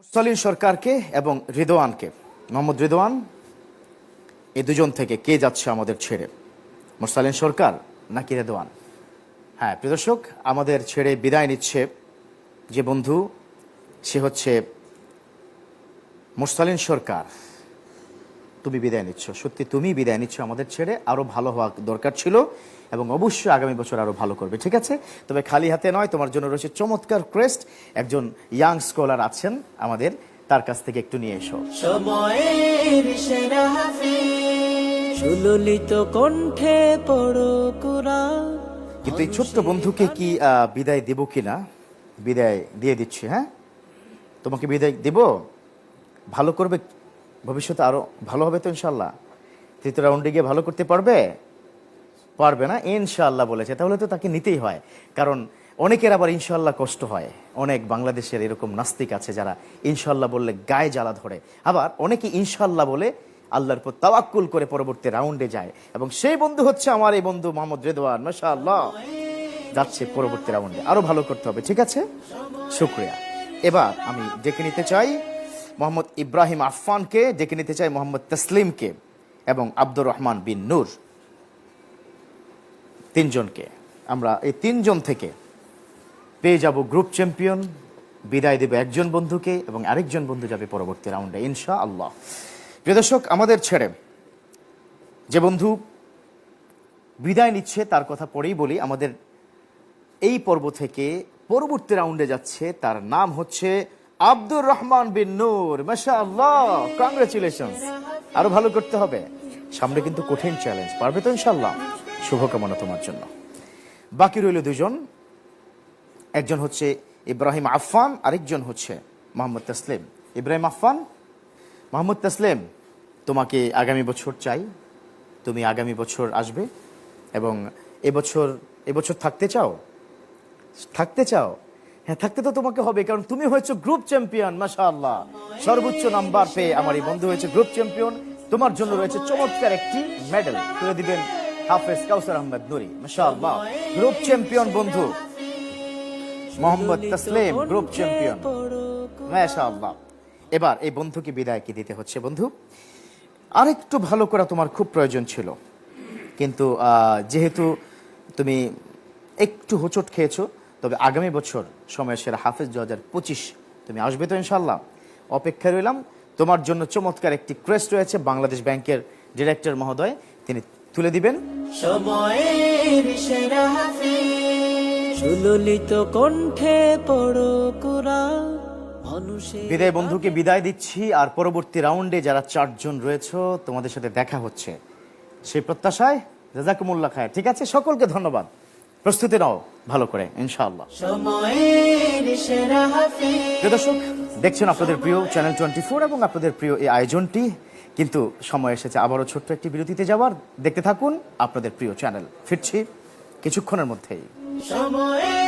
মুরসালিন সরকারকে এবং রিদওয়ানকে, মোহাম্মদ রিদওয়ান, এই দুজন থেকে কে যাচ্ছে আমাদের ছেড়ে, মুরসালিন সরকার নাকি রিদওয়ান? হ্যাঁ প্রিয় দর্শক, আমাদের ছেড়ে বিদায় নিচ্ছে যে বন্ধু, সে হচ্ছে মুরসালিন সরকার। তুমি বিদায় নিচ্ছ, সত্যি তুমি বিদায় নিচ্ছ আমাদের ছেড়ে। আরও ভালো হওয়া দরকার ছিল এবং অবশ্যই আগামী বছর আরও ভালো করবে, ঠিক আছে? তবে খালি হাতে নয়, তোমার জন্য রয়েছে চমৎকার ক্রেস্ট। একজন ইয়াং স্কলার আছেন আমাদের, তার কাছ থেকে একটু নিয়ে এসো। সময়ের সেরা হাফেজ, সুললিত কণ্ঠে পড়ো কুরআন। কিন্তু এই ছোট্ট বন্ধুকে কি বিদায় দেব কিনা? বিদায় দিয়ে দিচ্ছি। হ্যাঁ, তোমাকে বিদায় দেব। ভালো করবে, ভবিষ্যতে আরো ভালো হবে তো ইনশাল্লাহ। তৃতীয় রাউন্ডে গিয়ে ভালো করতে পারবে? পারবে না ইনশাল্লাহ বলেছে, তাহলে তো তাকে নিতেই হয়। কারণ অনেকের আবার ইনশাল্লাহ কষ্ট হয়। অনেক বাংলাদেশের এরকম নাস্তিক আছে যারা ইনশাল্লাহ বললে গায়ে জ্বালা ধরে। আবার অনেকে ইনশাল্লাহ বলে আল্লাহর উপর তাওয়াক্কুল করে পরবর্তী রাউন্ডে যায়, এবং সেই বন্ধু হচ্ছে আমার এই বন্ধু মোহাম্মদ রিদওয়ান। মাশাআল্লাহ, যাচ্ছে পরবর্তী রাউন্ডে। আরো ভালো করতে হবে, ঠিক আছে? শুকরিয়া। এবার আমি ডেকে নিতে চাই মোহাম্মদ ইব্রাহিম আফফানকে, ডেকে নিতে চাই মোহাম্মদ তসলিমকে এবং আব্দুর রহমান বিন নূর, তিনজনকে। আমরা এই তিনজন থেকে পেয়ে যাব গ্রুপ চ্যাম্পিয়ন। বিদায় দেব একজন বন্ধুকে এবং আরেকজন বন্ধু যাবে পরবর্তী রাউন্ডে ইনশাআল্লাহ। প্রিয় দর্শক, আমাদের ছেড়ে যে বন্ধু বিদায় নিচ্ছে তার কথা পরেই বলি। আমাদের এই পর্ব থেকে পরবর্তী রাউন্ডে যাচ্ছে, তার নাম হচ্ছে আব্দুর রহমান বিন নূর। মাশাআল্লাহ, কংগ্রেচুলেশনস। আরো ভালো করতে হবে, সামনে কিন্তু কঠিন চ্যালেঞ্জ। পারবে তো ইনশাআল্লাহ? শুভকামনা তোমার জন্য। বাকি রইল দুজন, একজন হচ্ছে ইব্রাহিম আফফান, আরেকজন হচ্ছে মোহাম্মদ তসলিম। ইব্রাহিম আফফান, মোহাম্মদ তসলিম, তোমাকে আগামী বছর চাই। তুমি আগামী বছর আসবে এবং এবছর থাকতে চাও? থাকতে চাও? হ্যাঁ, থাকতে তো তোমাকে হবে, কারণ তুমি হয়েছে গ্রুপ চ্যাম্পিয়ন। মাশাআল্লাহ, সর্বোচ্চ নাম্বার পেয়ে আমার এই বন্ধু হয়েছে গ্রুপ চ্যাম্পিয়ন। তোমার জন্য রয়েছে চমৎকার একটি মেডেল, তুলে দিবেন হাফেজ কাউসার আহমেদ নুরি। মাশাআল্লাহ, গ্রুপ চ্যাম্পিয়ন বন্ধু মোহাম্মদ তসলিম, গ্রুপ চ্যাম্পিয়ন। মাশাআল্লাহ। এবার এই বন্ধুকে বিদায় কি দিতে হচ্ছে বন্ধু? আরেকটু ভালো করা তোমার খুব প্রয়োজন ছিল, কিন্তু যেহেতু তুমি একটু হোঁচট খেয়েছো, তবে আগামী বছর সময়ের সেরা হাফেজ 2025 তুমি আসবে তো ইনশাল্লাহ? অপেক্ষায় রইলাম। তোমার জন্য চমৎকার একটি ক্রেস্ট রয়েছে, বাংলাদেশ ব্যাংকের ডিরেক্টর মহোদয় তিনি তুলে দিবেন। সময়ের সেরা হাফেজ, সুললিত কণ্ঠে পড়ো কুরআন। বিদায় বন্ধুকে বিদায় দিচ্ছি, আর পরবর্তী রাউন্ডে যারা 4 জন রয়েছে তোমাদের সাথে দেখা হচ্ছে সেই প্রত্যাশায় জাযাকুমুল্লাহ খায়ের। ঠিক আছে, সকলকে ধন্যবাদ। প্রস্তুতি নাও ভালো করে ইনশাআল্লাহ। সময়ের সেরা হাফেজ। দর্শক, দেখছেন আপনাদের প্রিয় চ্যানেল 24 এবং আপনাদের প্রিয় এই আয়োজনটি, কিন্তু সময় এসেছে আবারও ছোট্ট একটি বিরতিতে যাওয়ার। দেখতে থাকুন আপনাদের প্রিয় চ্যানেল। ফিরছি কিছুক্ষণের মধ্যেই। সময়ের